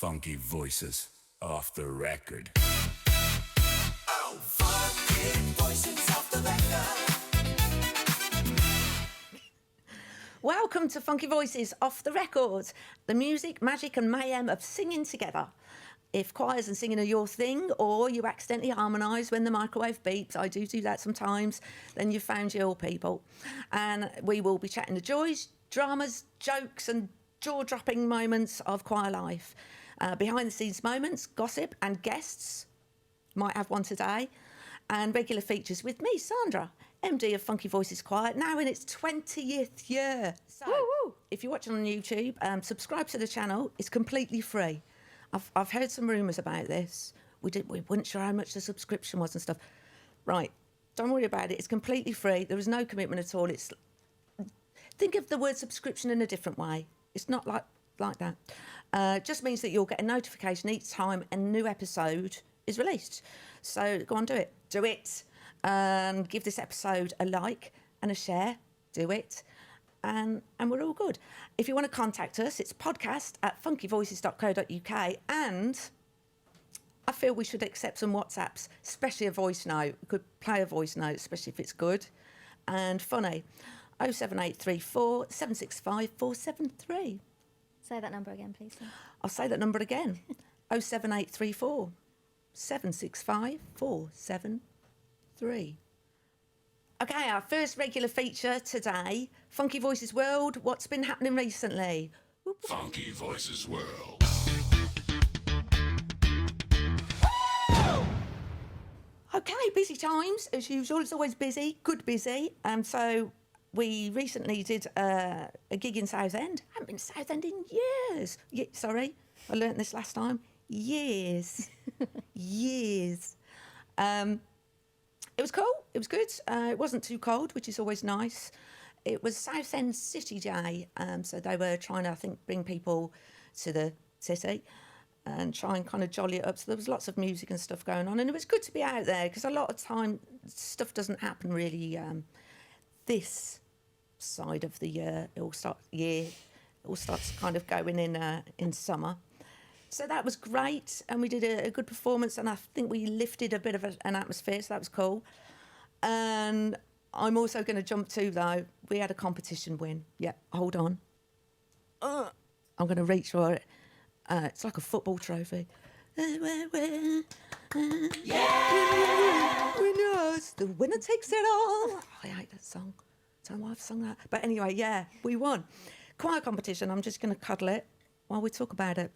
Funky voices off the record. Oh, funky voices off the record. Welcome to Funky Voices Off the Record, the music, magic and mayhem of singing together. If choirs and singing are your thing, or you accidentally harmonise when the microwave beeps, I do that sometimes, then you've found your people. And we will be chatting the joys, dramas, jokes and jaw-dropping moments of choir life. Behind-the-scenes moments, gossip and guests, might have one today, and regular features with me, Sandra, MD of Funky Voices Choir, now in its 20th year. So, woo-woo. If you're watching on YouTube, subscribe to the channel. It's completely free. I've heard some rumours about this. We weren't sure how much the subscription was and stuff. Right, don't worry about it. It's completely free. There is no commitment at all. Think of the word subscription in a different way. It's not like that. Just means that you'll get a notification each time a new episode is released. So go on, do it. Do it. And give this episode a like and a share. Do it. And we're all good. If you want to contact us, it's podcast@funkyvoices.co.uk. And I feel we should accept some WhatsApps, especially a voice note. We could play a voice note, especially if it's good and funny. 07834 765 473. Say that number again, please. I'll say that number again. 07834 765 473. Okay, our first regular feature today, Funky Voices World. What's been happening recently? Funky Voices World. Okay, busy times, as usual. It's always busy, good busy. So we recently did a gig in Southend. I haven't been to Southend in years. Sorry, I learnt this last time. Years. Years. It was cool. It was good. It wasn't too cold, which is always nice. It was Southend City Day, so they were trying to, I think, bring people to the city and try and kind of jolly it up. So there was lots of music and stuff going on, and it was good to be out there because a lot of time stuff doesn't happen really this side of the year. It all starts kind of going in summer. So that was great, and we did a good performance, and I think we lifted a bit of an atmosphere, so that was cool. And I'm also going to jump to, though, we had a competition win. Yeah, hold on. I'm going to reach for it. It's like a football trophy. Yeah! Winners, the winner takes it all. I hate that song. I don't know why I've sung that. But anyway, yeah, we won. Choir competition, I'm just going to cuddle it while we talk about it.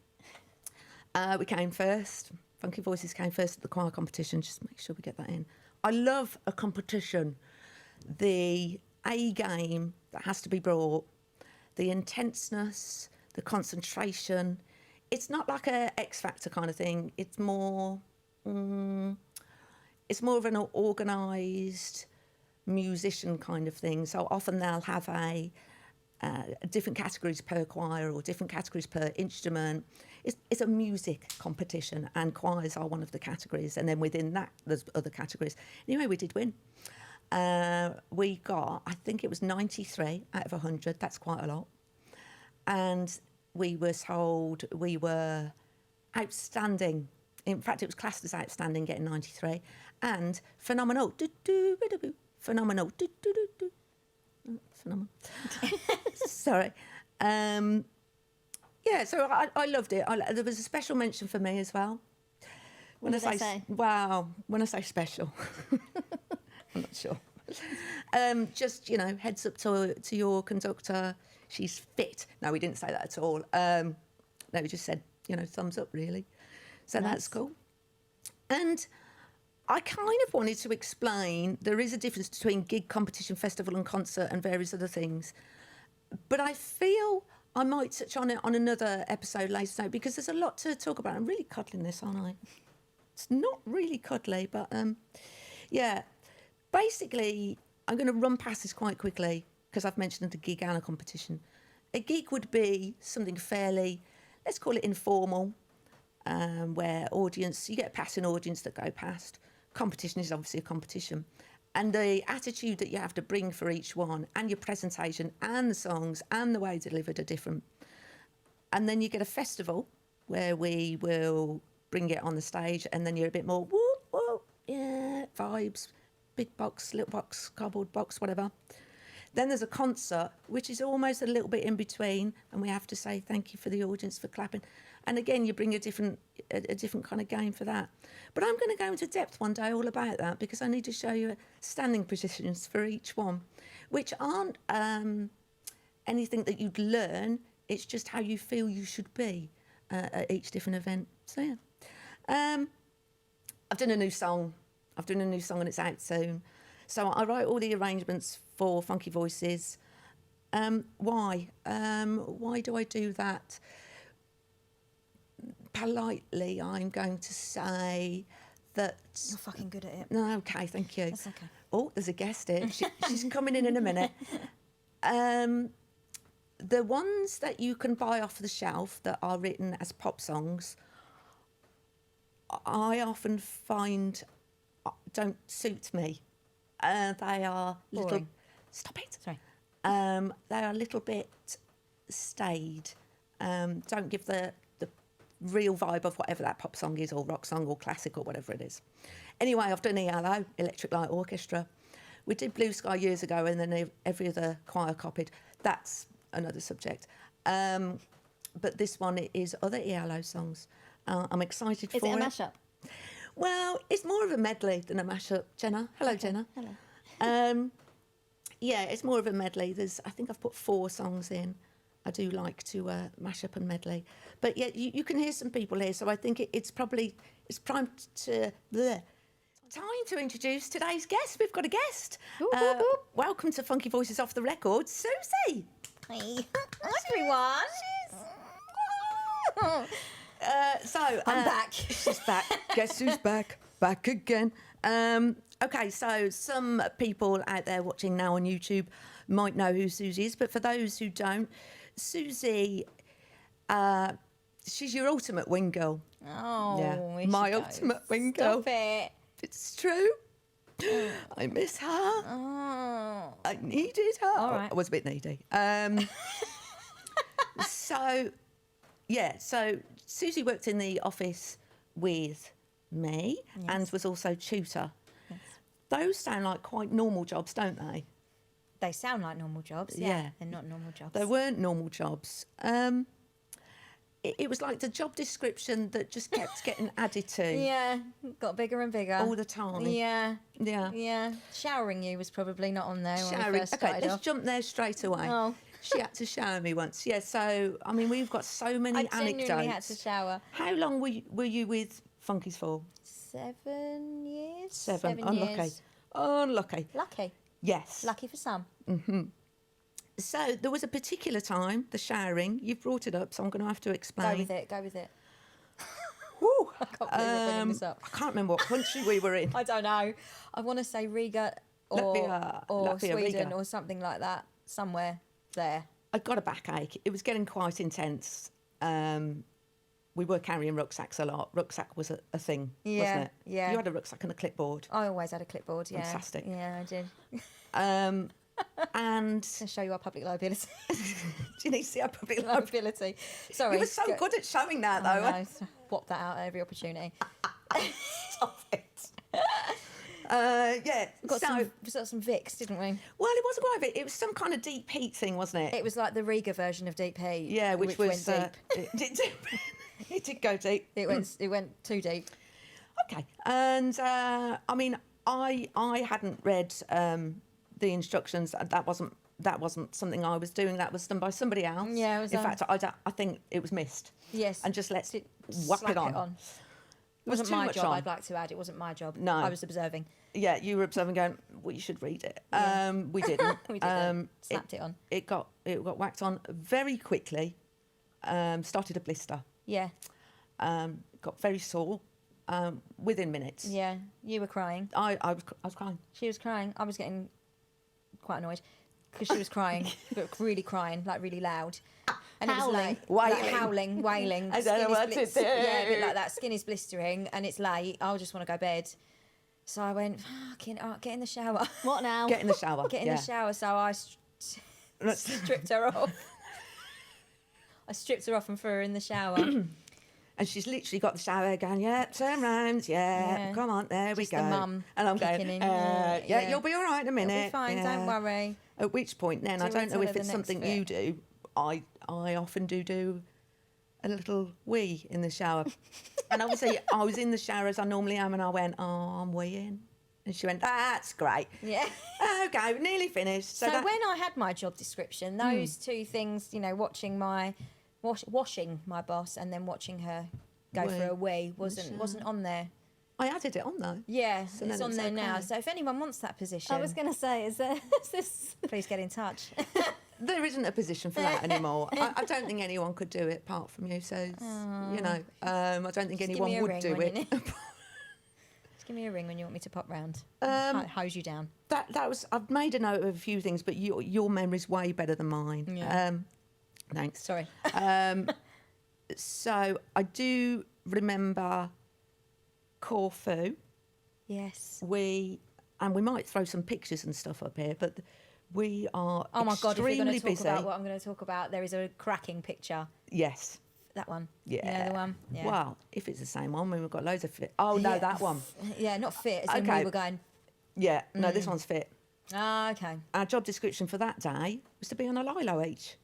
We came first. Funky Voices came first at the choir competition. Just make sure we get that in. I love a competition. The A game that has to be brought, the intenseness, the concentration. It's not like a X Factor kind of thing. It's more of an organised musician kind of thing. So often they'll have different categories per choir or different categories per instrument. It's a music competition, and choirs are one of the categories, and then within that there's other categories. Anyway, we did win. We got, I think it was 93 out of 100. That's quite a lot. And we were told we were outstanding. In fact, it was classed as outstanding, getting 93, and phenomenal. Phenomenal. Phenomenal. Sorry. Yeah, so I loved it. There was a special mention for me as well. What did they say? Wow, when I say special, I'm not sure. Just, heads up to your conductor. She's fit. No, we didn't say that at all. No, we just said, thumbs up, really. So Nice. That's cool. And I kind of wanted to explain there is a difference between gig, competition, festival and concert and various other things. But I feel I might touch on it on another episode later because there's a lot to talk about. I'm really cuddling this, aren't I? It's not really cuddly, but yeah. Basically, I'm going to run past this quite quickly because I've mentioned a gig and a competition. A gig would be something fairly, let's call it informal, where you get a passing audience that go past. Competition is obviously a competition. And the attitude that you have to bring for each one and your presentation and the songs and the way delivered are different. And then you get a festival, where we will bring it on the stage, and then you're a bit more whoop whoop, yeah, vibes, big box, little box, cardboard box, whatever. Then there's a concert, which is almost a little bit in between, and we have to say thank you for the audience for clapping. And again, you bring a different kind of game for that. But I'm going to go into depth one day all about that, because I need to show you standing positions for each one, which aren't anything that you'd learn. It's just how you feel you should be at each different event. So yeah, I've done a new song. And it's out soon. So I write all the arrangements for Funky Voices. Why? Why do I do that? Politely, I'm going to say that... You're fucking good at it. No, okay, thank you. That's okay. Oh, there's a guest here. She's coming in a minute. The ones that you can buy off the shelf that are written as pop songs, I often find don't suit me. They are little... Boring. Stop it. Sorry. They are a little bit staid. Don't give the real vibe of whatever that pop song is, or rock song, or classic, or whatever it is. Anyway, I've done ELO, Electric Light Orchestra. We did Blue Sky years ago, and then every other choir copied. That's another subject. But this one is other ELO songs. I'm excited Is for it. it a mashup? Well, it's more of a medley than a mashup. Jenna. Hello, Okay. Jenna. Hello. Yeah, it's more of a medley. I think I've put 4 songs in. I do like to mash up and medley. But yeah, you can hear some people here, so I think it's primed to... Bleh. Time to introduce today's guest. We've got a guest. Whoop, whoop, whoop. Welcome to Funky Voices Off the Record, Susie. Hi. Hi, everyone. I'm back. She's back. Guess who's back? Back again. Okay, so some people out there watching now on YouTube might know who Susie is, but for those who don't, Susie, she's your ultimate wing girl. Oh, Yeah, here my she goes. ultimate wing girl. Stop it. It's true. I miss her. Oh. I needed her. All right. I was a bit needy. So Susie worked in the office with me and was also tutor. Yes. Those sound like quite normal jobs, don't they? They sound like normal jobs. Yeah. They're not normal jobs. They weren't normal jobs. It was like the job description that just kept getting added to Yeah, got bigger and bigger. all the time. Yeah. Yeah. Yeah. Showering you was probably not on there when we Showering. first Okay, started let's off. jump there straight away. Oh. She had to shower me once. Yeah, so, I mean, we've got so many I anecdotes. genuinely had to shower. How long were you with Funkies for? 7 years? 7. 7 Unlucky. years. Unlucky. Lucky. Yes. Lucky for some. So there was a particular time, the showering. You've brought it up, so I'm going to have to explain. Go with it. Go with it. Woo. I can't believe we're bringing this up. I can't remember what country we were in. I don't know. I want to say Riga or Latvia, Sweden Riga. or something like that. Somewhere there. I'd got a backache. It was getting quite intense. We were carrying rucksacks a lot. Rucksack was a thing, Yeah, wasn't it? yeah. You had a rucksack and a clipboard. I always had a clipboard. Yeah. Fantastic. Yeah, I did. And To show you our public liability. do you need to see our public library? liability. Sorry. You were so good at showing that, though. I know. Whop that out at every opportunity. Stop it. Yeah. Got so, we got some Vicks, didn't we? well, it wasn't quite a bit. It was some kind of deep heat thing, wasn't it? It was like the Riga version of Deep Heat. Yeah, which was went deep. it did go deep. It went too deep. Okay, and I mean, I hadn't read the instructions. That wasn't something I was doing. That was done by somebody else. Yeah, it was, In fact, I think it was missed. Yes. And just let's Slap whap it on. It wasn't too my much job, on. I'd like to add. It wasn't my job. No. I was observing. Yeah, you were observing, going, well, you should read it. Yeah. We didn't. We didn't. Slapped it on. It got whacked on very quickly. Started a blister. Yeah. Got very sore within minutes. Yeah. You were crying. I was crying. She was crying. I was getting quite annoyed because she was crying, but really crying, like really loud. And Howling. it was like Wailing. howling, wailing. I don't know what to do. Yeah, a bit like that. Skin is blistering and it's late. I just want to go to bed. So I went, fucking, get in the shower. What now? Get in the shower. Get in yeah. the shower. So I stripped her off. I stripped her off and threw her in the shower. And she's literally got the shower going, yeah, turn round, yeah, come on, there Just we the go. mum And I'm going, kicking in. yeah, you'll be all right in a minute. It'll be fine, yeah. don't worry. At which point then, I Do we don't know tell if her the it's next something bit? you do, I often do a little wee in the shower. And obviously I was in the shower as I normally am, and I went, oh, I'm weeing. And she went, that's great. Yeah. Okay, we're nearly finished. So when I had my job description, those two things, you know, watching my washing my boss and then watching her go Wee. for a wee wasn't on there. I added it on though. Yeah, then it's on it's there now. okay. So if anyone wants that position, I was going to say, is this? please get in touch. There isn't a position for that anymore. I don't think anyone could do it apart from you. So, you know, I don't think Just give anyone me a would ring do when it. you need- Just give me a ring when you want me to pop round. Hose you down. That was. I've made a note of a few things, but your memory's way better than mine. Yeah. Thanks. Sorry. So I do remember Corfu. Yes. We might throw some pictures and stuff up here, but we are Oh my God! If we're going extremely to talk busy. about what I'm going to talk about, there is a cracking picture. Yes. That one. Yeah. You know the one. Yeah. Well, if it's the same one, we've got loads of fit. Oh no, Yeah. that one. Yeah, not fit. As in Okay. we were going. Yeah. No, this one's fit. Ah, okay. Our job description for that day was to be on a lilo each.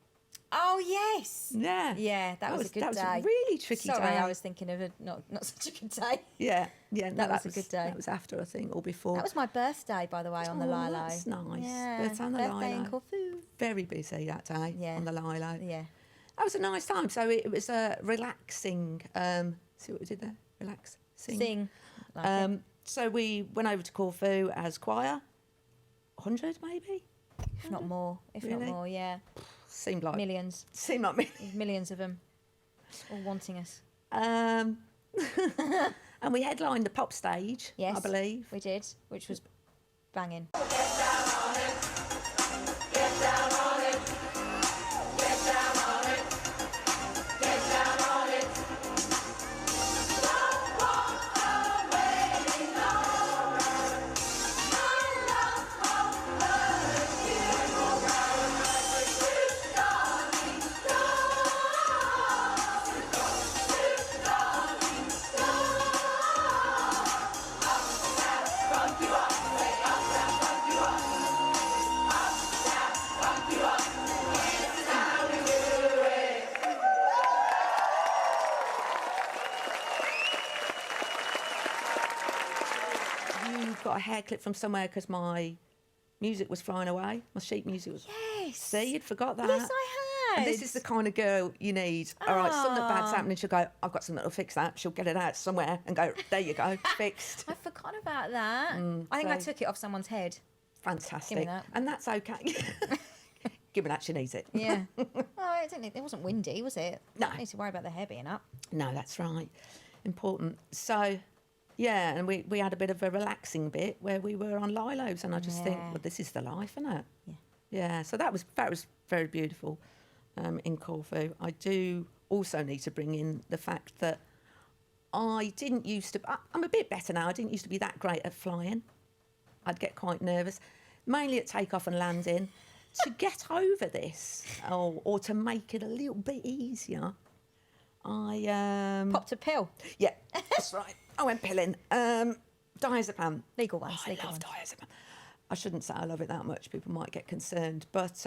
Oh yes. Yeah. Yeah, that was a good that day. was a really tricky Sorry, day. I was thinking of not such a good day. Yeah. Yeah. No, That was a good day. That was after, I think, or before. That was my birthday, by the way, on the Oh, Lilo. that's nice. Yeah, Birthday on the birthday in Lilo. Corfu. Very busy that day Yeah. on the Lilo. Yeah. That was a nice time. So it was a relaxing. See what we did there? Relax. Sing. Like it. So we went over to Corfu as choir. 100 maybe? If not more. If Really? not more, yeah. Seemed like Millions. Seemed like me. Millions of them. All wanting us. And we headlined the pop stage, Yes. I believe. We did, which was banging. You got a hair clip from somewhere because my music was flying away. My sheet music was. Yes. See, you'd forgot that. Yes, I had. And this is the kind of girl you need. All right, something bad's happening. She'll go, I've got something that'll fix that. She'll get it out somewhere and go, there you go, fixed. I forgot about that. I think I so- took it off someone's head. Fantastic. that. And that's okay. Give me that, she needs it. Yeah. It wasn't windy, was it? No. I need to worry about the hair being up. No, that's right. Important. So, yeah, and we had a bit of a relaxing bit where we were on lilos, and I just think, Yeah. well, this is the life, isn't it? Yeah. Yeah. So that was very beautiful in Corfu. I do also need to bring in the fact that I didn't used to. I'm a bit better now. I didn't used to be that great at flying. I'd get quite nervous, mainly at takeoff and landing. To get over this, or to make it a little bit easier, I Popped a pill. yeah, that's right. I went pilling. Diazepam. Legal ones. I legal love ones. diazepam. I shouldn't say I love it that much. People might get concerned, but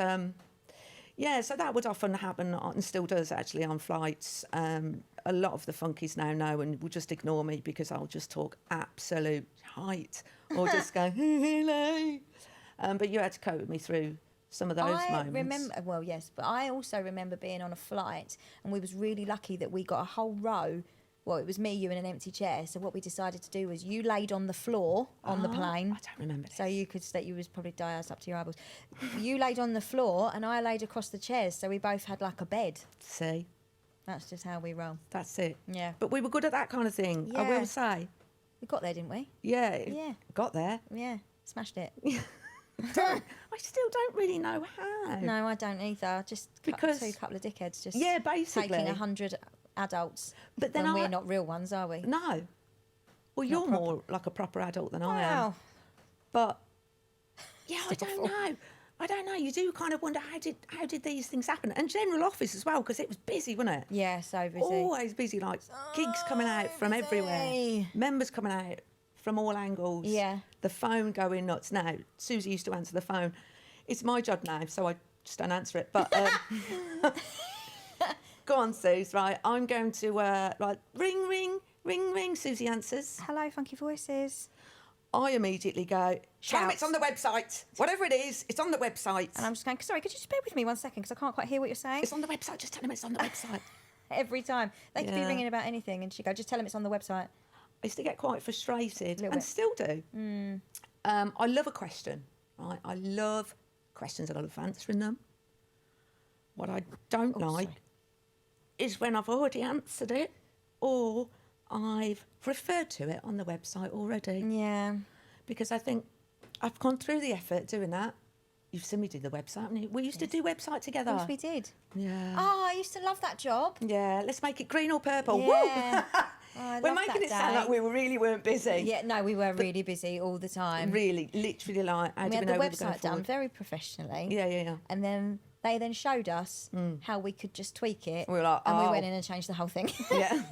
yeah. So that would often happen, and still does actually on flights. A lot of the funkies now know and will just ignore me because I'll just talk absolute height or just go hello. But you had to cope with me through some of those I moments. remember, well, yes, but I also remember being on a flight, and we was really lucky that we got a whole row. Well, it was me, you, and an empty chair. So what we decided to do was you laid on the floor on the plane. I don't remember. So you could you was probably dies up to your eyeballs. You laid on the floor, and I laid across the chairs. So we both had like a bed. See, That's just how we roll. that's it. Yeah. But we were good at that kind of thing. I Yeah. will say. We got there, didn't we? Yeah. it Yeah. Got there. Yeah. Smashed it. I still don't really know how. No, I don't either. Just Because- two couple of dickheads just Yeah, basically. taking 100 adults. But then when I- we're not real ones, are we? No. Well, you're more like a proper adult than I am. Wow. But yeah, I Still don't full. know. I don't know. You do kind of wonder how did these things happen? And general office as well, because it was busy, wasn't it? Yeah, so busy. Always busy, like gigs coming out from everywhere, busy. members coming out from all angles. Yeah. The phone going nuts. Now, Susie used to answer the phone. It's my job now, so I just don't answer it. But go on, Suze. Right, I'm going to right. Ring, ring, ring, ring. Susie answers. Hello, Funky Voices. I immediately go, tell them Shout. it's on the website. Whatever it is, it's on the website. And I'm just going, sorry, could you just bear with me 1 second because I can't quite hear what you're saying? It's on the website. Just tell them it's on the website. Every time. They could be Yeah. ringing about anything and she'd go, just tell them it's on the website. I used to get quite frustrated, Little and bit. still do. I love a question, right? I love questions and I love answering them. What I don't like is when I've already answered it or I've referred to it on the website already. Yeah. Because I think I've gone through the effort doing that. You've seen me do the website, haven't you? We used to do website together. Yes, we did. Yeah. Oh, I used to love that job. Yeah, let's make it green or purple. Yeah. Woo! Oh, I We're love making that it sound day. like we really weren't busy. Yeah, no, we were really busy all the time. Really, literally, like, how we do had we the know we're going website done forward? very professionally. Yeah, yeah, yeah. And then they then showed us how we could just tweak it. We were like, and we oh. went in and changed the whole thing. Yeah.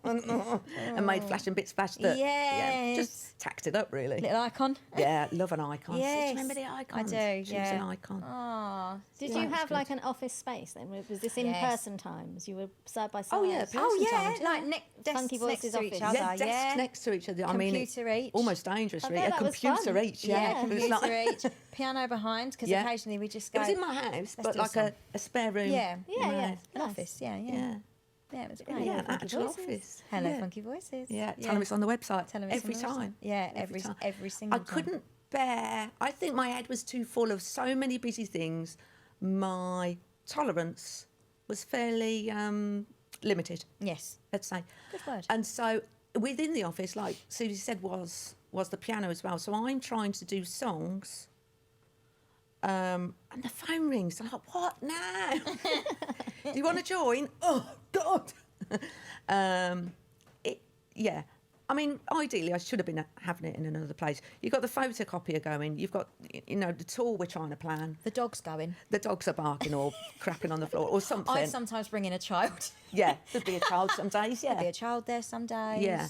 And made flashing bits flash that. Yeah, Yes. just tacked it up, really. Little icon. Yeah, love an icon. Yes, Do you remember the icons? I do, She was yeah. an icon. Oh, Did Yeah, you that's have good. like an office space then? Was this in Yes. person times? You were side by side? Oh, yeah, oh person yeah, times. like desks Funky next Voices to each office. other. Yeah, desks yeah. next to each other. I mean, it's Computer each. almost dangerous, I really. bet A that was computer fun. each, yeah. Yeah. It was Computer like, each, piano behind, because Yeah. occasionally we just it go. was in my house, but do like some. a spare room. Yeah. in Yeah, my yeah. house. An Nice. office, yeah. Yeah, it was Yeah, great. an Funky actual Voices. office. Hello, yeah. Funky Voices. Yeah, tell them it's on the website. Tell 'em it's every on the website. time. Yeah, Every time. every single I time. couldn't bear. I think my head was too full of so many busy things. My tolerance was fairly limited, Yes, let's say. good word. And so within the office, like Susie said, was the piano as well. So I'm trying to do songs. And the phone rings. I'm like, what now? Do you want to join? Oh, God. Yeah. I mean, ideally, I should have been having it in another place. You've got the photocopier going. You've got, the tour we're trying to plan. The dog's going. The dogs are barking or crapping on the floor or something. I sometimes bring in a child. Yeah, there'd be a child some days, yeah. There'll be a child there some days. Yeah.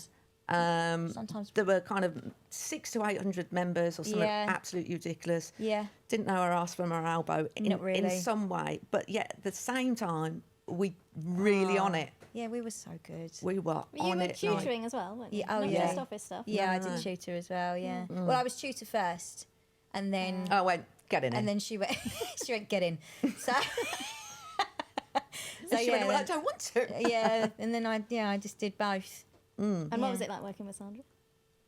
Sometimes. There were kind of 600 to 800 members or something Yeah. absolutely ridiculous. Yeah. Didn't know our ass from our elbow in, Not really. in some way. But yet at the same time, we really on it. Yeah, we were so good. We were You on were it. tutoring as well, weren't you? Yeah, oh, Not yeah. just office stuff. Yeah, I No. did tutor as well. Yeah. Well, I was tutor first, and then I went, get in and it. then she went. She went get in. So. So she went, well, I then- don't want to. yeah, and then I just did both. And what Yeah. was it like working with Sandra?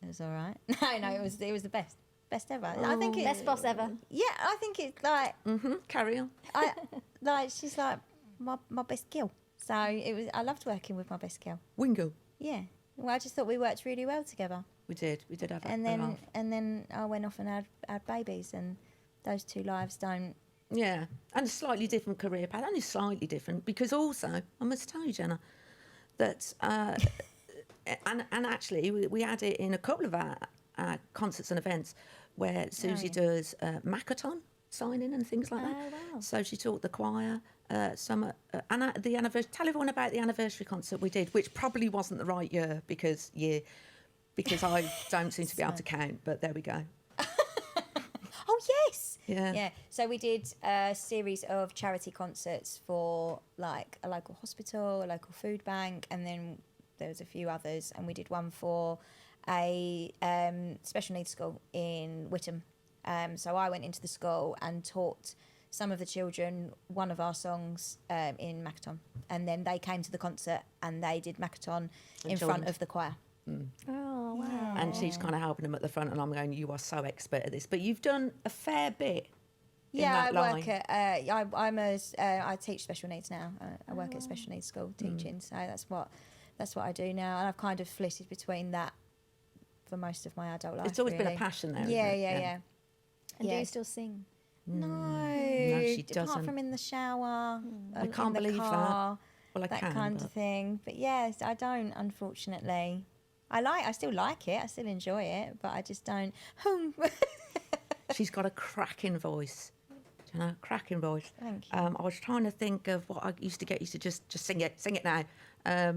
It was all right. No, it was the best ever. I think it. Best boss ever. Yeah, I think it's like Carry on. she's like my best girl. So I loved working with my best girl. Wingo. Yeah. Well, I just thought we worked really well together. We did have And a then laugh. I went off and had babies, and those two lives don't. Yeah, and a slightly different career path, only slightly different, because also, I must tell you, Jenna, that, and actually, we had it in a couple of our concerts and events where Susie does Macathon signing and things like that. Oh, wow. So she taught the choir, some, and at the anniversary, tell everyone about the anniversary concert we did, which probably wasn't the right year because I don't seem to be able to count, but there we go. Oh yes. Yeah. Yeah. So we did a series of charity concerts for like a local hospital, a local food bank, and then there was a few others. And we did one for a special needs school in Whittam. So I went into the school and taught some of the children one of our songs in Macathon, and then they came to the concert and they did Macathon in front joined. of the choir. Oh, wow. And she's kind of helping them at the front, and I'm going, you are so expert at this. But you've done a fair bit in Yeah, that I line. work at. I teach special needs now. I work at special needs school teaching, so that's what I do now. And I've kind of flitted between that for most of my adult life. It's always been a really. passion there, Yeah, isn't it? yeah, yeah. And do Yeah. you still sing? No, she apart doesn't. from in the shower, I can't in the believe that. car, Well, I that can, kind but- of thing. But yes, I don't. Unfortunately, I still like it. I still enjoy it, but I just don't. She's got a cracking voice. You know, cracking voice. Thank you. I was trying to think of what I used to get used to just sing it now. Oh,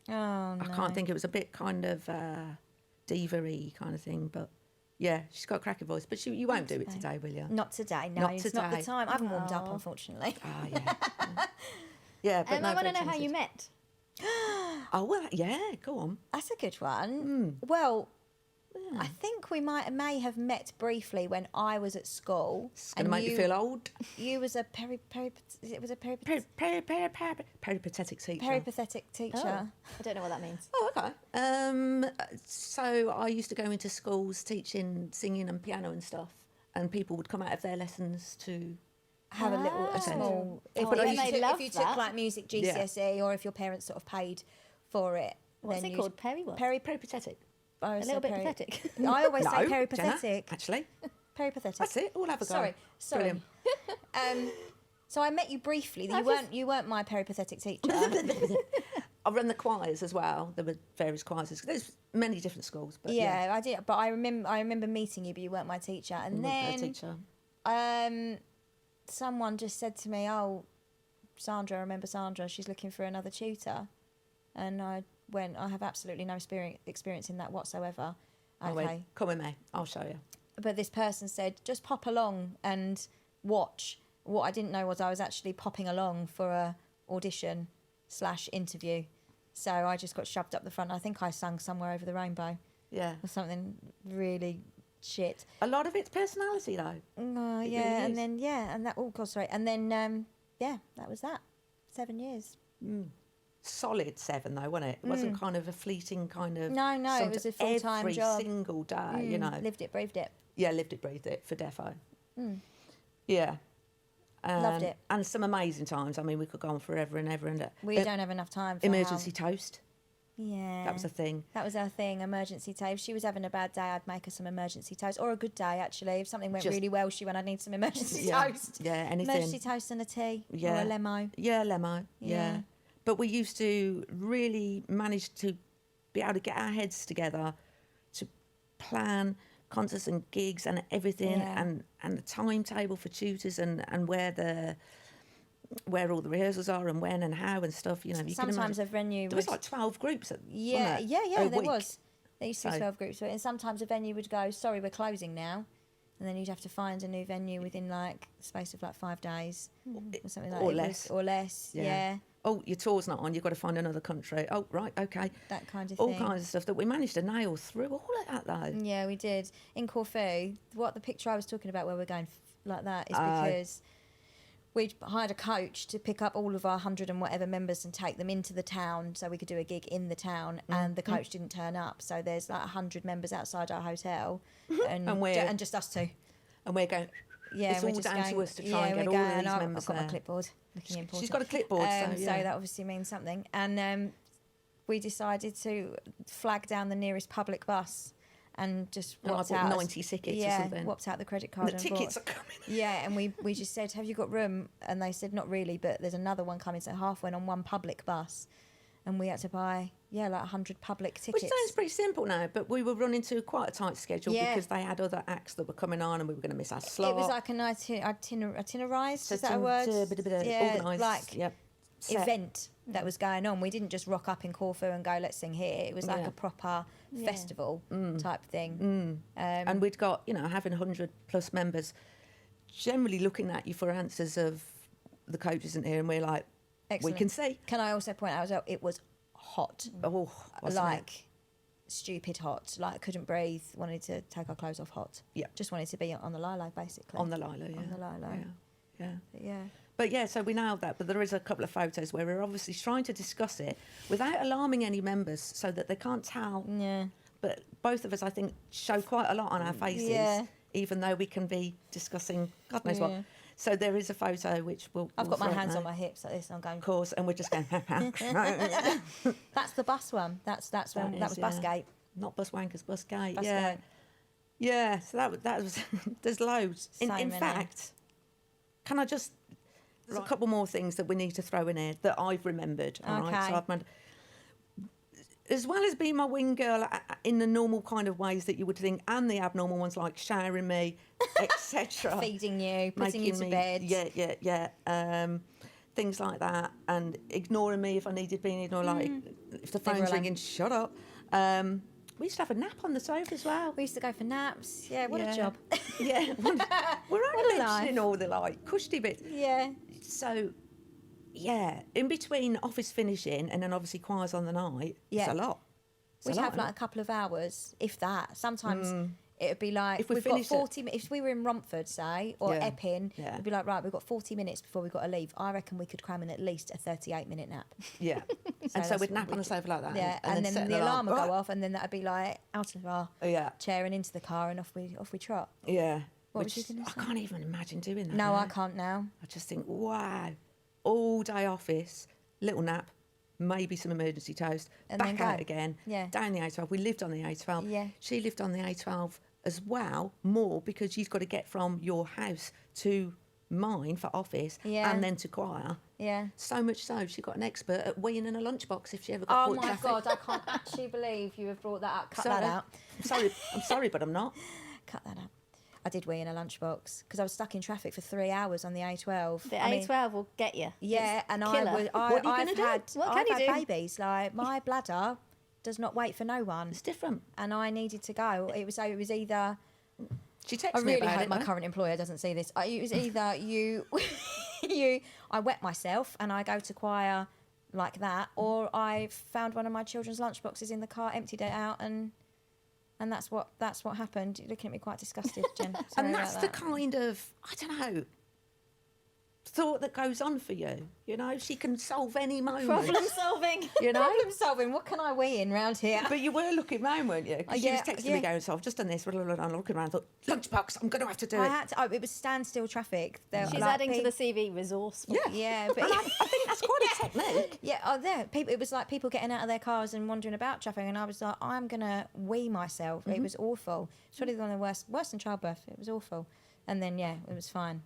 no. I can't think. It was a bit kind of diva-y kind of thing, but yeah, she's got a cracking voice. But you won't do it today, will you? Not today, no. Not It's not the today. time. I haven't warmed up, No. unfortunately. Ah, yeah. Yeah, but no, I want to very know how you talented. met. Oh, well, yeah, go on. That's a good one. Hmm. Well, I think we may have met briefly when I was at school. It's going to make you feel old. You was a Peripatetic teacher. peripatetic teacher. Oh, I don't know what that means. Oh, okay. So I used to go into schools teaching singing and piano and stuff, and people would come out of their lessons to. Have a little, a Oh. small. If, Oh, if yeah, you they took, love if you took that. like music GCSE, or if your parents sort of paid for it, What's then it you'd- called? Peri what? Peripatetic. I A always little say bit pathetic. I always say No, Jenna, peripathetic. actually. Peripathetic. That's it. We'll have a go. Sorry. Brilliant. So I met you briefly. You weren't my peripathetic teacher. I run the choirs as well. There were various choirs. There's many different schools, but yeah, yeah, I did. But I remember meeting you, but you weren't my teacher. And I wasn't then a teacher. someone just said to me, "Oh, Sandra, I remember Sandra. She's looking for another tutor." And I went, "I have absolutely no experience in that whatsoever." I Okay. went, come with me. I'll show you. But this person said, "Just pop along and watch." What I didn't know was I was actually popping along for a audition/interview. So I just got shoved up the front. I think I sang Somewhere Over the Rainbow Yeah. or something really shit. A lot of it's personality, though. Oh, It yeah, really and is. then and that. Oh God, sorry. And then yeah, that was that. 7 years. Solid 7, though, wasn't it? It wasn't kind of a fleeting kind of. No, it was a full-time every job. single day, you know. Lived it, breathed it. Yeah, lived it, breathed it for defo. Yeah. Loved it. And some amazing times. I mean, we could go on forever and ever. And We don't have enough time for emergency toast. Yeah, That was a thing. That was our thing, emergency toast. If she was having a bad day, I'd make her some emergency toast. Or a good day, actually. If something went Just- really well, she went, I need some emergency Yeah, toast. yeah, anything. Emergency toast and a tea. Or Yeah. a lemo. Yeah, lemo. Yeah. Yeah. But we used to really manage to be able to get our heads together to plan concerts and gigs and everything, Yeah. and the timetable for tutors and where all the rehearsals are and when and how and stuff. You know, you can Sometimes imagine. a venue There was like 12 groups. Wasn't Yeah, there? yeah, A there week. was. There used to be So- 12 groups. And sometimes a venue would go, sorry, we're closing now. And then you'd have to find a new venue within like the space of like 5 days or something like Or it less. was, or less, yeah. Oh, your tour's not on. You've got to find another country. Oh, right, okay. That kind of All thing. kinds of stuff that we managed to nail through. All of that, though. Yeah, we did. In Corfu, the picture I was talking about where we're going like that is Oh. because we'd hired a coach to pick up all of our 100 and whatever members and take them into the town so we could do a gig in the town, and the coach didn't turn up. So there's like 100 members outside our hotel and, And just us two. And we're going, Yeah, it's we're all just down to going, us to try and we're get all of going, these I've members got my there. clipboard. Looking important. She's got a clipboard, so, yeah. that obviously means something. And we decided to flag down the nearest public bus and just And I whopped bought out 90 tickets or yeah, something. whopped out the credit card. The and tickets bought, are coming. Yeah, and we just said, have you got room? And they said, not really, but there's another one coming. So half went on one public bus. And we had to buy, like 100 public tickets. Which sounds pretty simple now, but we were running to quite a tight schedule Yeah. because they had other acts that were coming on and we were going to miss our slot. It was like an itinerised, So is that a word? Yeah, organised, like yep, set. event that was going on. We didn't just rock up in Corfu and go, let's sing here. It was like Yeah. a proper festival type thing. And we'd got, having 100 plus members, generally looking at you for answers of the coach isn't here, and we're like, Excellent. we can see. Can I also point out as well, it was hot. Oh, wasn't like it? stupid hot. Like couldn't breathe, wanted to take our clothes off hot. Yeah. Just wanted to be on the Lilo basically. On the Lilo, yeah. On the Lilo. Yeah. But yeah. But yeah, so we nailed that. But there is a couple of photos where we're obviously trying to discuss it without alarming any members so that they can't tell. Yeah. But both of us, I think, show quite a lot on our faces, Yeah. even though we can be discussing God knows Yeah. what. So there is a photo which I've we'll got my throw up hands now, on my hips like this. I'm going. of course, and we're just going. That's the bus one. That's when that was yeah. Busgate. Not bus wankers, bus gate. Bus Yeah, gate. yeah. So that was. There's loads. So In many. fact, can I just? There's a couple more things that we need to throw in here that I've remembered. All right, Okay. so I've remembered. As well as being my wing girl in the normal kind of ways that you would think, and the abnormal ones like showering me etc. Feeding you, putting you Making to me- bed. Yeah. Things like that, and ignoring me if I needed being ignored. Like if the Leave her phone's alone. ringing, shut up. We used to have a nap on the sofa as well. We used to go for naps. Yeah, what Yeah. a job. Yeah, we're What only a mentioning life. all the like cushy bits. Yeah. So, yeah, in between office finishing and then obviously choirs on the night, Yeah. it's a lot. It's We'd a lot, have isn't like a couple of hours, if that. Sometimes it would be like, If we we've got finish at- 40 minutes. If we were in Romford, say, or Yeah. Epping, Yeah. we'd be like, right, we've got 40 minutes before we've got to leave. I reckon we could cram in at least a 38-minute nap. Yeah. and so that's we'd nap what on we the sofa like that. Yeah, and then set the an alarm would go Right. off, and then that'd be like out of our Yeah. chair and into the car, and off we trot. Yeah. What was Which you gonna I say? can't even imagine doing that. No, now. I can't now. I just think, wow, all day office, little nap, maybe some emergency toast, And back then go. out again, Yeah. down the A12. We lived on the A12. Yeah. She lived on the A12 as well, more because you've got to get from your house to mine for office Yeah. and then to choir. Yeah. So much so, she got an expert at weighing in a lunchbox if she ever got Oh caught my traffic. God, I can't actually believe you have brought that up. Cut Sorry. that out. I'm sorry, but I'm not. Cut that out. I did wee in a lunchbox because I was stuck in traffic for 3 hours on the A12. The I mean, A12 will get you. Yeah, It's and killer. I was. What are you I've gonna do? had. What can I've you had do? babies. Like my bladder does not wait for no one, It's different. and I needed to go. It was either. She texted I me really about hope it. my though. current employer doesn't see this. It was either you, I wet myself and I go to choir like that, or I found one of my children's lunchboxes in the car, emptied it out, and that's what happened. You're looking at me quite disgusted, Jen. Sorry And that's about the that. kind of, I don't know, thought that goes on for you. You know, she can solve any moment. Problem solving. You know? Problem solving. What can I wee in round here? But you were looking round, weren't you? 'Cause she Yeah, was texting yeah. me going, so I've just done this, blah, blah, blah, and I'm looking around, thought, lunchbox, I'm going to have to do I it. had to. Oh, it was standstill traffic. There, She's like, adding to the CV resourceful. Yeah. Yeah, but And I think that's quite a technique. yeah, there. People. It was like people getting out of their cars and wandering about traffic, and I was like, I'm gonna wee myself. It was awful. It's probably one of the worse than childbirth. It was awful. And then yeah, it was fine.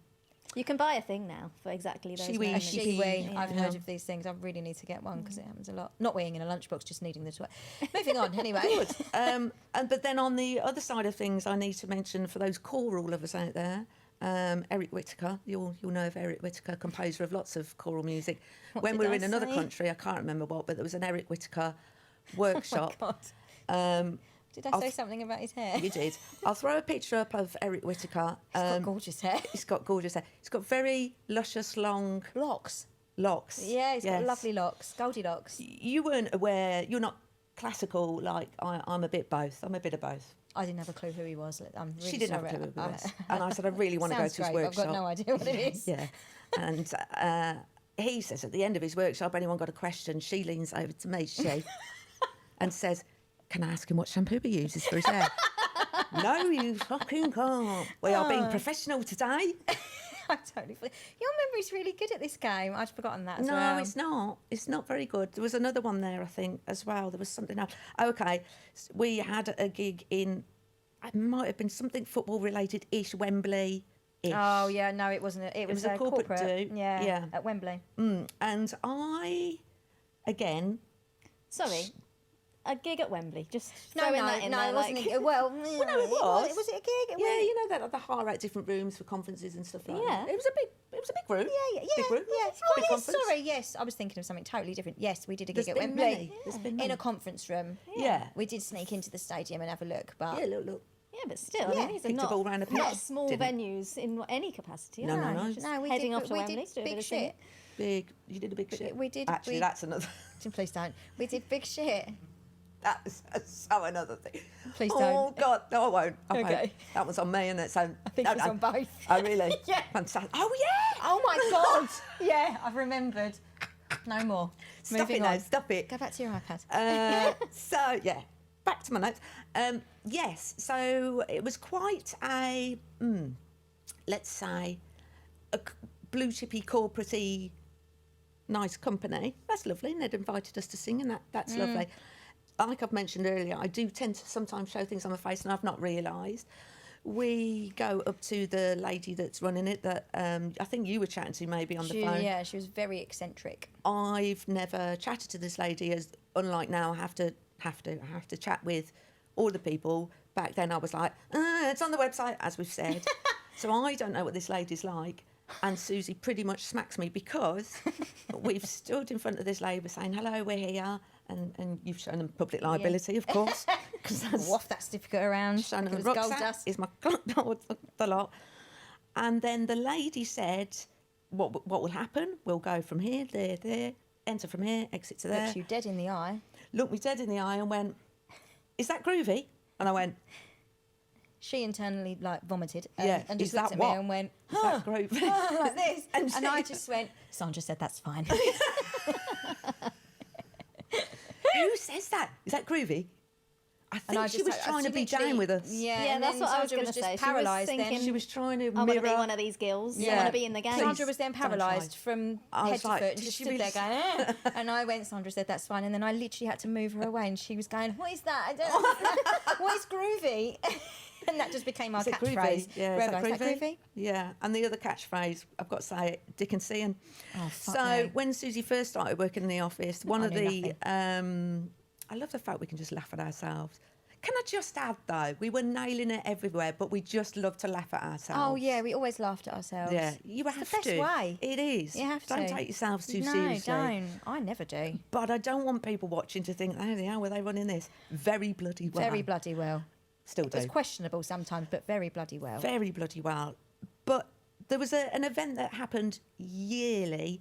You can buy a thing now for exactly those She-wee, A moments. she- she wee. Yeah. I've heard of these things. I really need to get one because it happens a lot. Not weeing in a lunchbox, just needing the toilet. Moving on. Anyway. Good. But then on the other side of things, I need to mention for those choral lovers out there, Eric Whittaker. You'll know of Eric Whittaker, composer of lots of choral music. When did we were I in another say? country, I can't remember what, but there was an Eric Whittaker workshop. God. Um, Did I I'll say f- something about his hair? You did. I'll throw a picture up of Eric Whittaker. He's got gorgeous hair. He's got gorgeous hair. He's got very luscious, long Locks. locks. Yeah, he's got Yes. lovely locks. Goldilocks. You weren't aware. You're not classical like I'm a bit both. I'm a bit of both. I didn't have a clue who he was. I'm really She didn't sorry. have a clue who it was. And I said, I really want to go Sounds to his great, but workshop. I've got no idea what it is. Yeah. And he says at the end of his workshop, anyone got a question, she leans over to me, and says, can I ask him what shampoo he uses for his hair? No, you fucking can't. We are being professional today. I totally. Your memory's really good at this game. I'd forgotten that as No, well. it's not. It's not very good. There was another one there, I think, as well. There was something else. Okay, we had a gig in, it might have been something football related-ish, Wembley-ish. Oh yeah, no, it wasn't. It was was a corporate do. Yeah, Yeah. at Wembley. And I, again, Sorry. A gig at Wembley. Just No, throwing no, that in no, there. it wasn't. like- A, well, no, it was. Was it a gig? yeah, you know that the hire out different rooms for conferences and stuff like Yeah. that. It was a big room. Yeah, Big room. yeah. Big Oh, yes, conference. sorry, yes. I was thinking of something totally different. Yes, we did a There's gig at been Wembley. many. There's been In many. a conference room. Yeah. We did sneak into the stadium and have a look, but Yeah, look. Yeah, but still, Yeah. I mean, these are Kicked a not, ball round the not pitch. small Didn't. venues in any capacity. No, are no, they? no. Just no, we heading did, off to we Wembley did to do a big bit of shit. singing. You did a big shit. We did. Actually, that's another. Please don't. We did big shit. That's so another thing. Please Oh don't. God, no, I won't. I won't. Okay. That one's on me, and it's on. I think no, it was no. on both. Oh really? Yeah. Fantastic. Oh yeah. Oh my God! Yeah, I've remembered. No more. Stop Moving it now. on. Stop it. Go back to your iPad. So yeah, back to my notes. Yes, so it was quite a, let's say, a blue chippy corporate-y nice company. That's lovely, and they'd invited us to sing, and that's lovely. Like I've mentioned earlier, I do tend to sometimes show things on my face, and I've not realised. We go up to the lady that's running it that I think you were chatting to maybe on the phone. Yeah, she was very eccentric. I've never chatted to this lady, as unlike now I have to chat with all the people. Back then I was like, it's on the website, as we've said. So I don't know what this lady's like. And Susie pretty much smacks me because we've stood in front of this lady saying, hello, we're here. And you've shown them public liability, of course. Because that's Waft that certificate around. shown like them it the was gold rucksack dust. is my the lot. And then the lady said, what will happen? We'll go from here, there, enter from here, exit to there. Looked you dead in the eye. Looked me dead in the eye and went, is that groovy? And I went, She internally like vomited Yeah, and is just looked that at what? me and went, is that groovy? like this. And And I she- just went, Sandra said that's fine. Who says that? Is that groovy? I And I think she just was had- trying to be literally- down with us. Yeah, Yeah, and that's then what I was Sandra going to just say. She was paralysed then. thinking, She was trying to I want to be mirror. one of these girls. I Yeah. want to be in the game. Sandra was then Don't try. paralysed from I head was to like, foot and did just she stood really there going, and I went, Sandra said that's fine. And then I literally had to move her away and she was going, what is that? I don't know. What is groovy? And that just became our Is it catchphrase. groovy? Yeah, is Forever. that Is that groovy? groovy? Yeah, and the other catchphrase, I've got to say it, Dickensian. Oh, fuck So me. when Susie first started working in the office, one I of knew the, I love the fact we can just laugh at ourselves. Can I just add though, we were nailing it everywhere, but we just love to laugh at ourselves. Oh, yeah, we always laughed at ourselves. Yeah, you have It's the best to. way. It is. You have Don't to. take yourselves too no, seriously. don't. I never do. But I don't want people watching to think, oh, the hell were they running this? Very bloody well. Very bloody well. Still do. It's questionable sometimes, but very bloody well. Very bloody well. But there was an event that happened yearly,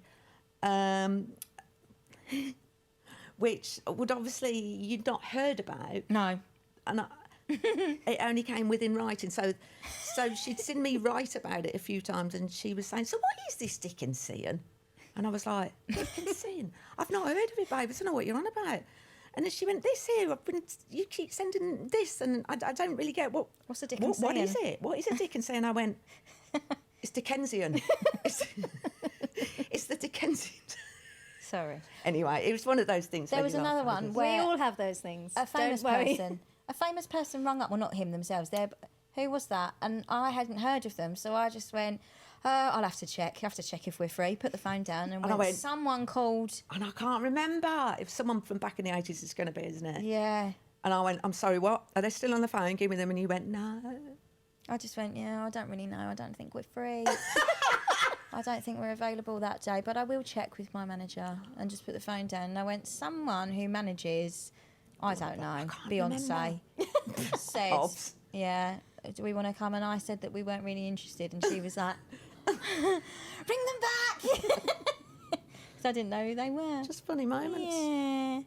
which would obviously you'd not heard about, No. and it only came within writing. So she'd seen me write about it a few times, and she was saying, "So what is this Dickensian?" And I was like, "Dickensian? I've not heard of it, babe. I don't know what you're on about." And then she went, "This here, you keep sending this, and I don't really get what. What's a What Dickensian? is it? What is a Dickensian?" I went, "It's Dickensian. it's the Dickensian." Sorry. Anyway, it was one of those things. There where was you laugh another at one others. where- We all have those things. A famous Don't worry. person. A famous person rung up. Well, not him themselves. Who was that? And I hadn't heard of them, so I just went, I'll have to check. You have to check if we're free. Put the phone down and I went, went- someone called. And I can't remember if someone from back in the 80s is going to be, isn't it? Yeah. And I went, "I'm sorry, what? Are they still on the phone? Give me them." And you went, "No." I just went, yeah, I don't really know. I don't think we're free. I don't think we're available that day, but I will check with my manager and just put the phone down. And I went, someone who manages, I don't know, Beyonce, said, Obs. yeah, do we want to come? And I said that we weren't really interested. And she was like, bring them back. Because I didn't know who they were. Just funny moments. Yeah.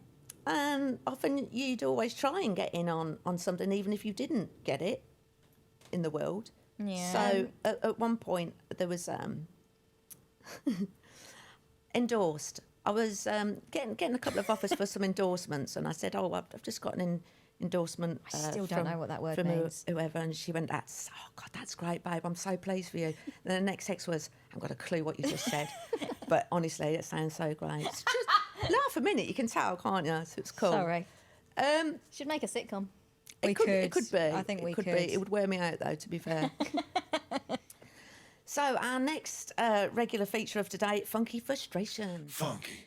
And often you'd always try and get in on something, even if you didn't get it in the world. Yeah. So at one point there was endorsed. I was getting a couple of offers for some endorsements, and I said, "Oh, I've just got an endorsement." I still don't know what that word from means. Whoever, and she went, that's great, babe. I'm so pleased for you." And the next text was, "I haven't got a clue what you just said, but honestly, it sounds so great." It's just laugh a minute, you can tell, can't you? So it's cool. Sorry. Should make a sitcom. We It could be. I think it we could could. be. It would wear me out, though, to be fair. So our next regular feature of today, Funky Frustration. Funky.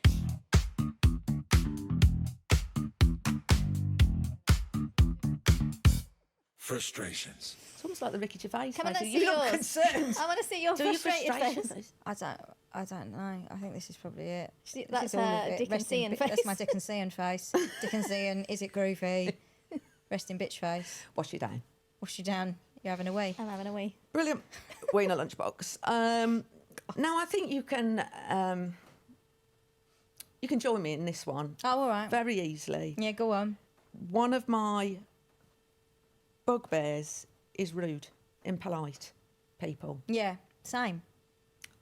Frustrations. It's almost like the Ricky Gervais. Come on, face. let's You see look yours. concerned. I want to see your Do your frustrated frustration face. face. I don't know. I think this is probably it. See, This that's is all her of it. Dickensian Rest in face. That's my Dickensian face. Dickensian, is it groovy? Resting bitch face. Wash you down. Wash you down. You're having a wee. I'm having a wee. Brilliant. We're in a lunchbox. Now I think you can join me in this one Oh, all right. very easily. Yeah, go on. One of my bugbears is rude, impolite people. Yeah, same.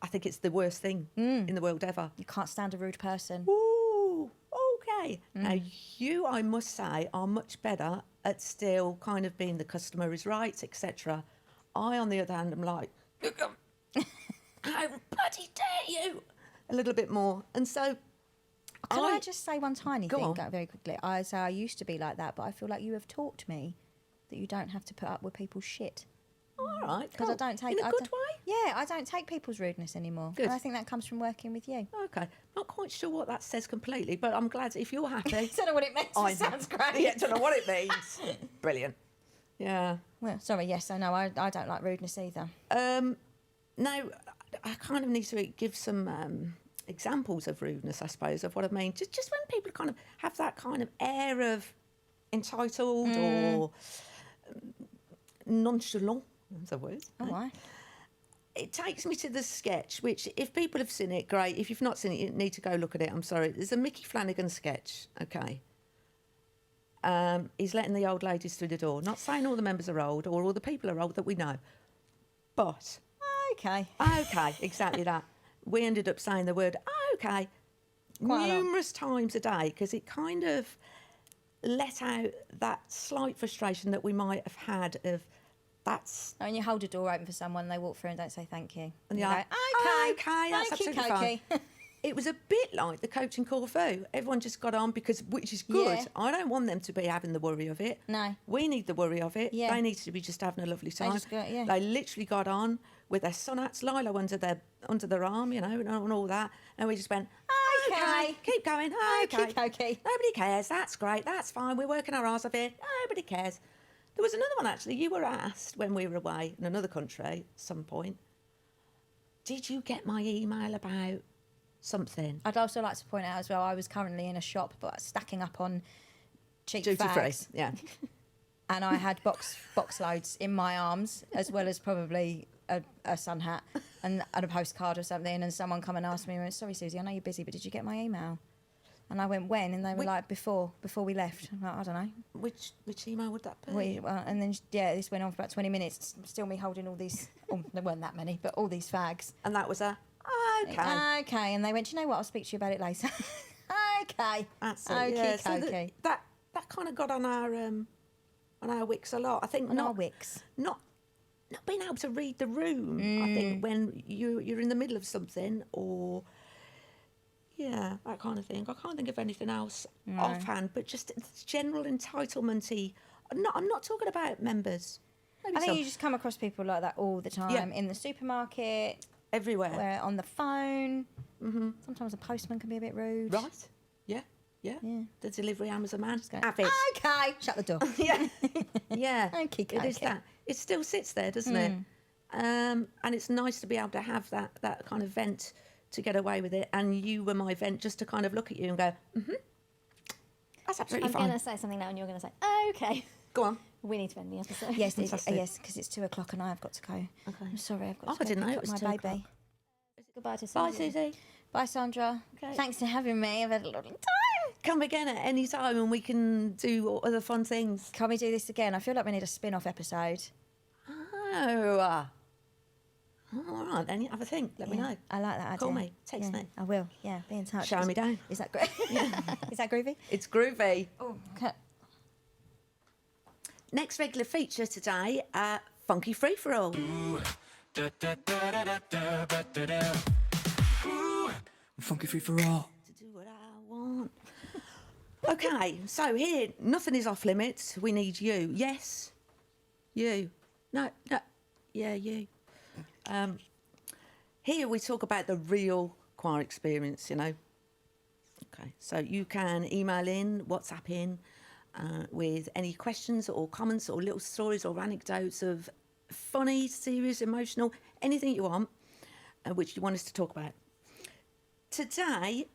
I think it's the worst thing in the world ever. You can't stand a rude person. Ooh, okay. Now, you, I must say, are much better at still kind of being the customer is right, etc. I, on the other hand, am like, how bloody dare you? A little bit more. And so, Can I just say one tiny Go thing on. very quickly? I used to be like that, but I feel like you have taught me that you don't have to put up with people's shit. all right. Because I don't take In a I good don't- way? Yeah, I don't take people's rudeness anymore. Good. And I think that comes from working with you. Okay. Not quite sure what that says completely, but I'm glad if you're happy. I don't know what it means. I It sounds great. Yeah, don't know what it means. Brilliant. Yeah. Well, sorry, yes, I know. I don't like rudeness either. No, I kind of need to give some examples of rudeness, I suppose, of what I mean. Just when people kind of have that kind of air of entitled or nonchalant, that's a word. Oh, eh? why? It takes me to the sketch, which if people have seen it, great. If you've not seen it, you need to go look at it. I'm sorry. There's a Mickey Flanagan sketch, okay? He's letting the old ladies through the door. Not saying all the members are old or all the people are old that we know. But, Okay. okay, exactly that. We ended up saying the word okay Quite a lot. numerous times a day because it kind of let out that slight frustration that we might have had of that's When you hold a door open for someone, they walk through and don't say thank you. and you you're go, like, okay, okay, that's okey absolutely fine. dokey. It was a bit like the coach in Corfu. Everyone just got on because, which is good. Yeah. I don't want them to be having the worry of it. No. We need the worry of it. Yeah. They need to be just having a lovely time. just go- yeah. They literally got on with their sun hats, Lilo under their arm, you know, and all that. And we just went, okay, keep going, okay. Okey-dokey. Nobody cares. That's great. That's fine. We're working our arse off here. Nobody cares. There was another one, actually. You were asked when we were away in another country at some point, did you get my email about something? I'd also like to point out as well, I was currently in a shop, but stacking up on cheap Duty free. fags, Yeah. and I had box loads in my arms, as well as probably a sun hat and a postcard or something. And someone come and asked me, went, "Sorry, Susie, I know you're busy, but did you get my email?" And I went, "When?" And they were like, "Before we left." I'm like, I don't know. Which email would that be? And then this went on for about 20 minutes. Still me holding all these. Oh, there weren't that many, but all these fags. And that was a okay. Okay. And they went, "You know what? I'll speak to you about it later." Okay. Absolutely. Yeah. So Okay. that kind of got on our wicks a lot. I think On not our wicks. not being able to read the room. I think when you're in the middle of something or yeah, that kind of thing. I can't think of anything else offhand, but just it's general entitlement-y. I'm not talking about members. Maybe I think some. you just come across people like that all the time. Yeah. In the supermarket, Everywhere. where on the phone. Mm-hmm. Sometimes a postman can be a bit rude. Right? Yeah. Yeah. The delivery Amazon man. Go, Have it. okay. Shut the door. Yeah. Yeah. Okey-dokey. It is that. It still sits there, doesn't it? And it's nice to be able to have that kind of vent to get away with it. And you were my vent just to kind of look at you and go, that's absolutely I'm fine. going to say something now and you're going to say, okay. Go on. We need to end the episode. Yes, Fantastic. yes, because it's 2 o'clock and I have got to go. Okay. I'm sorry, I've got Oh, to I go didn't know pick it was up 2 my o'clock. baby. Goodbye to Susie. Bye, Susie. Bye, Sandra. Okay. Thanks for having me. I've had a lovely time. Come again at any time and we can do other fun things. Can we do this again? I feel like we need a spin-off episode. Oh. All right, then you have a think. Let me Yeah, know. I like that idea. Call me, text Yeah, me. I will. Yeah, be in touch. Show me down. Is that great? Is that groovy? It's groovy. Oh, okay. Next regular feature today, Funky Free For All. Funky free for all. To do what I want. Okay, so here, nothing is off limits. We need you. Yes, you. No, yeah, you. Here we talk about the real choir experience, you know. Okay, so you can email in, WhatsApp in, with any questions or comments or little stories or anecdotes of funny, serious, emotional, anything you want, which you want us to talk about. Today,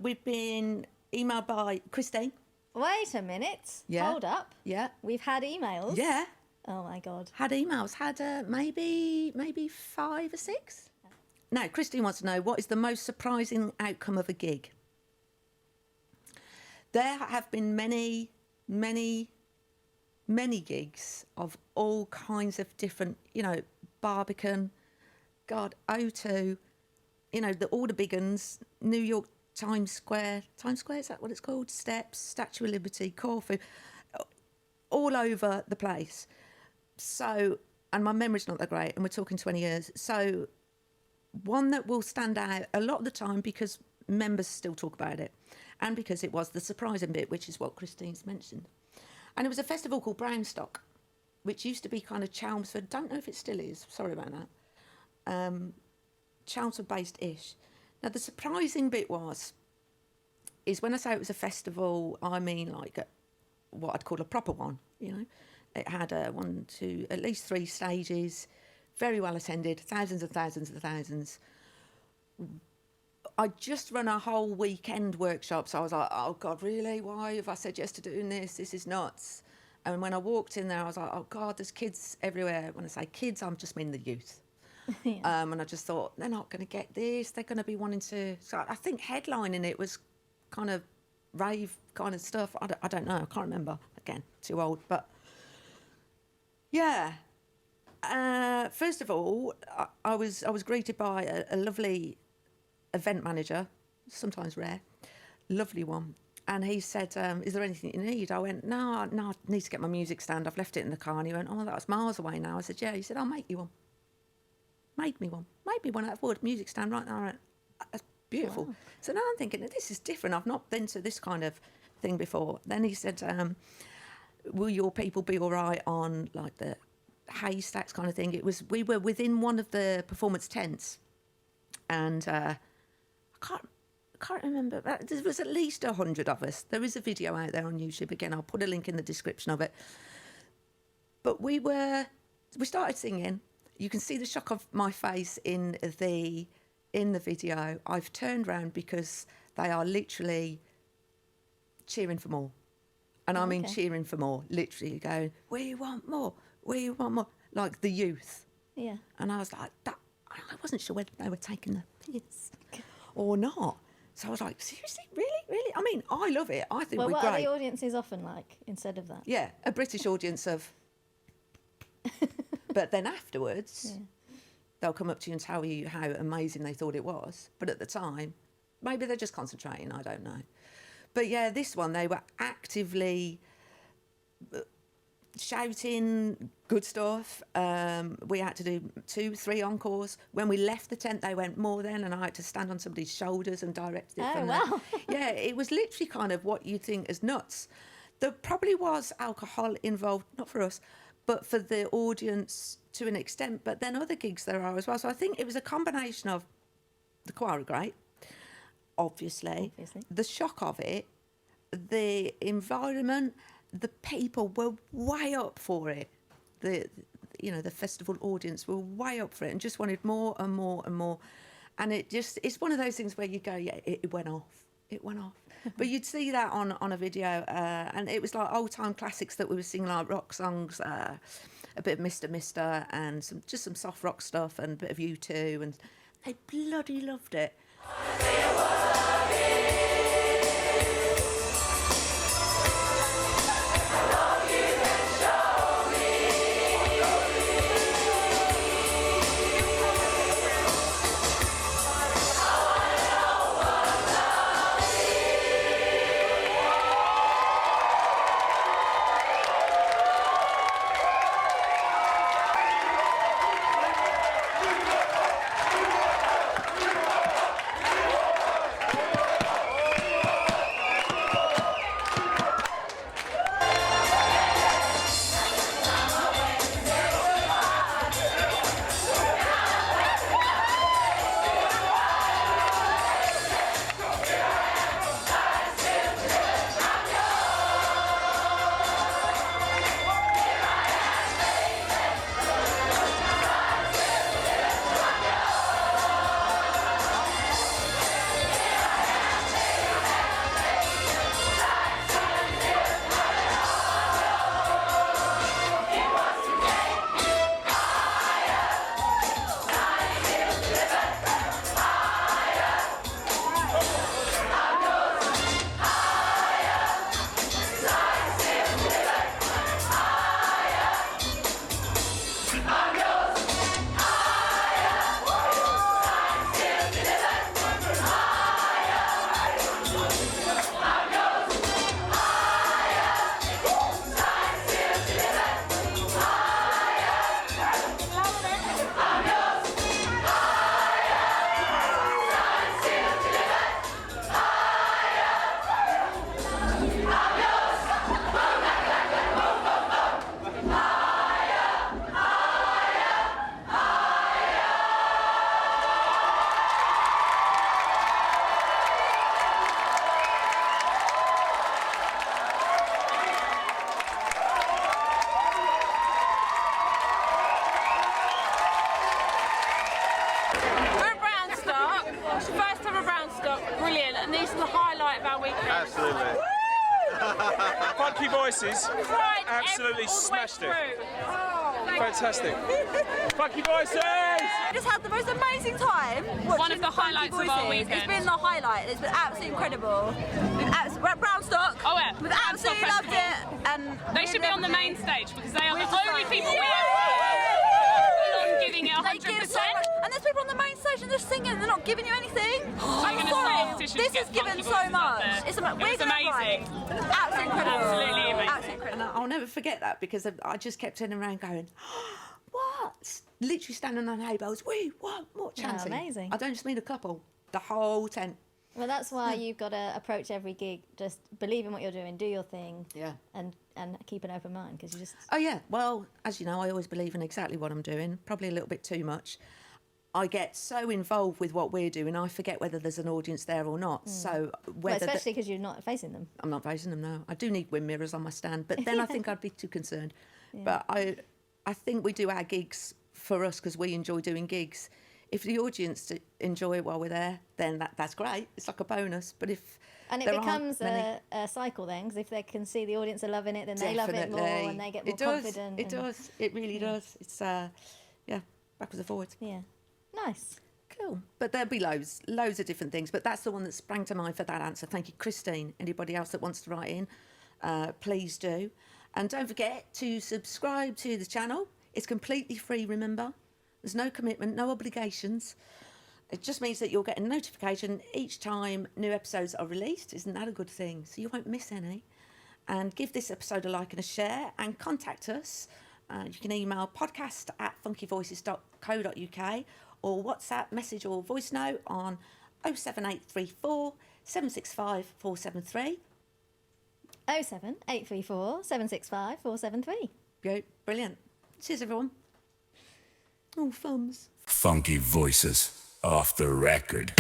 we've been emailed by Christine. Wait a minute. Yeah. Hold up. Yeah. We've had emails. Yeah. Oh my God. Had emails. Had maybe 5 or 6. Now, Christine wants to know what is the most surprising outcome of a gig. There have been many gigs of all kinds of different, you know, Barbican, God, O2, you know, all the big uns, New York, Times Square, is that what it's called? Steps, Statue of Liberty, Corfu, all over the place. So, and my memory's not that great, and we're talking 20 years. So, one that will stand out a lot of the time because members still talk about it, and because it was the surprising bit, which is what Christine's mentioned. And it was a festival called Brownstock, which used to be kind of Chelmsford. Don't know if it still is. Sorry about that. Chelmsford-based-ish. Now, the surprising bit is when I say it was a festival, I mean like what I'd call a proper one, you know. It had at least 3 stages, very well attended, thousands and thousands and thousands. I just run a whole weekend workshop, so I was like, oh God, really? Why have I said yes to doing this? This is nuts. And when I walked in there, I was like, oh God, there's kids everywhere. When I say kids, I'm just mean the youth. And I just thought, they're not going to get this. They're going to be wanting to... So I think headlining it was kind of rave kind of stuff. I don't know. I can't remember. Again, too old. But yeah. First of all, I was greeted by a lovely event manager, sometimes rare, lovely one. And he said, is there anything you need? I went, no, I need to get my music stand. I've left it in the car. And he went, oh, that's miles away now. I said, yeah. He said, I'll make you one. Made me one. Made me one out of wood, music stand right now. That's beautiful. Wow. So now I'm thinking, this is different. I've not been to this kind of thing before. Then he said, will your people be all right on like the haystacks kind of thing? We were within one of the performance tents. And I can't remember. There was at least 100 of us. There is a video out there on YouTube. Again, I'll put a link in the description of it. But we started singing. You can see the shock of my face in the video. I've turned around because they are literally cheering for more. And I mean cheering for more, literally going, we want more, like the youth. Yeah. And I was like, I wasn't sure whether they were taking the piss or not. So I was like, seriously? Really? I mean, I love it. I think Well, we're what great. are the audiences often like instead of that? Yeah, a British audience of... But then afterwards, they'll come up to you and tell you how amazing they thought it was. But at the time, maybe they're just concentrating, I don't know. But yeah, this one, they were actively shouting good stuff. We had to do 2-3 encores. When we left the tent, they went more then, and I had to stand on somebody's shoulders and direct it. Oh, wow. Yeah, it was literally kind of what you think is nuts. There probably was alcohol involved, not for us, but for the audience to an extent. But then other gigs there are as well. So I think it was a combination of the choir are great, obviously. The shock of it, the environment, the people were way up for it. The festival audience were way up for it and just wanted more and more and more. And it's one of those things where you go, yeah, it went off. It went off. But you'd see that on a video, and it was like old-time classics that we were singing, like rock songs, a bit of Mr. Mister, and some soft rock stuff, and a bit of U2, and they bloody loved it. Voices absolutely smashed it. Fantastic. Funky Voices! I just had the most amazing time. One of the highlights of our weekend. It's been the highlight. It's been absolutely incredible. We're at Brownstock. Oh yeah. We've absolutely Brownstock loved it. And They should be on the main stage because they are We're the just only like- people we have giving it They give so 100%. much. And there's people on the main stage and they're singing and they're not giving you anything. I'm gonna sorry. start a petition This to get has given Funky so Voices up much. there. It's It we're was gonna amazing. Absolutely incredible. Absolutely amazing. Absolutely incredible. And I'll never forget that because I just kept turning around going, what? Literally standing on elbows, what chanting? amazing. I don't just mean a couple, the whole tent. Well, that's why you've got to approach every gig. Just believe in what you're doing, do your thing, Yeah. and keep an open mind because you just. Oh, yeah. Well, as you know, I always believe in exactly what I'm doing, probably a little bit too much. I get so involved with what we're doing, I forget whether there's an audience there or not. So Well, whether especially because you're not facing them. I'm not facing them now. I do need wind mirrors on my stand, but then I think I'd be too concerned. But I think we do our gigs for us because we enjoy doing gigs. If the audience enjoy it while we're there, then that's great. It's like a bonus. But if And it there aren't becomes many- a cycle then, because if they can see the audience are loving it, then they love it more Definitely. and they get more It does. confident. It and- does. It really does. It's backwards and forwards. Yeah. Nice. Cool. But there'll be loads of different things. But that's the one that sprang to mind for that answer. Thank you, Christine. Anybody else that wants to write in, please do. And don't forget to subscribe to the channel. It's completely free, remember. There's no commitment, no obligations. It just means that you'll get a notification each time new episodes are released. Isn't that a good thing? So you won't miss any. And give this episode a like and a share and contact us. You can email podcast@funkyvoices.co.uk or WhatsApp message or voice note on 07834 765 473. 07834 765 473. Brilliant. Cheers, everyone. Oh, thumbs. Funky Voices off the record.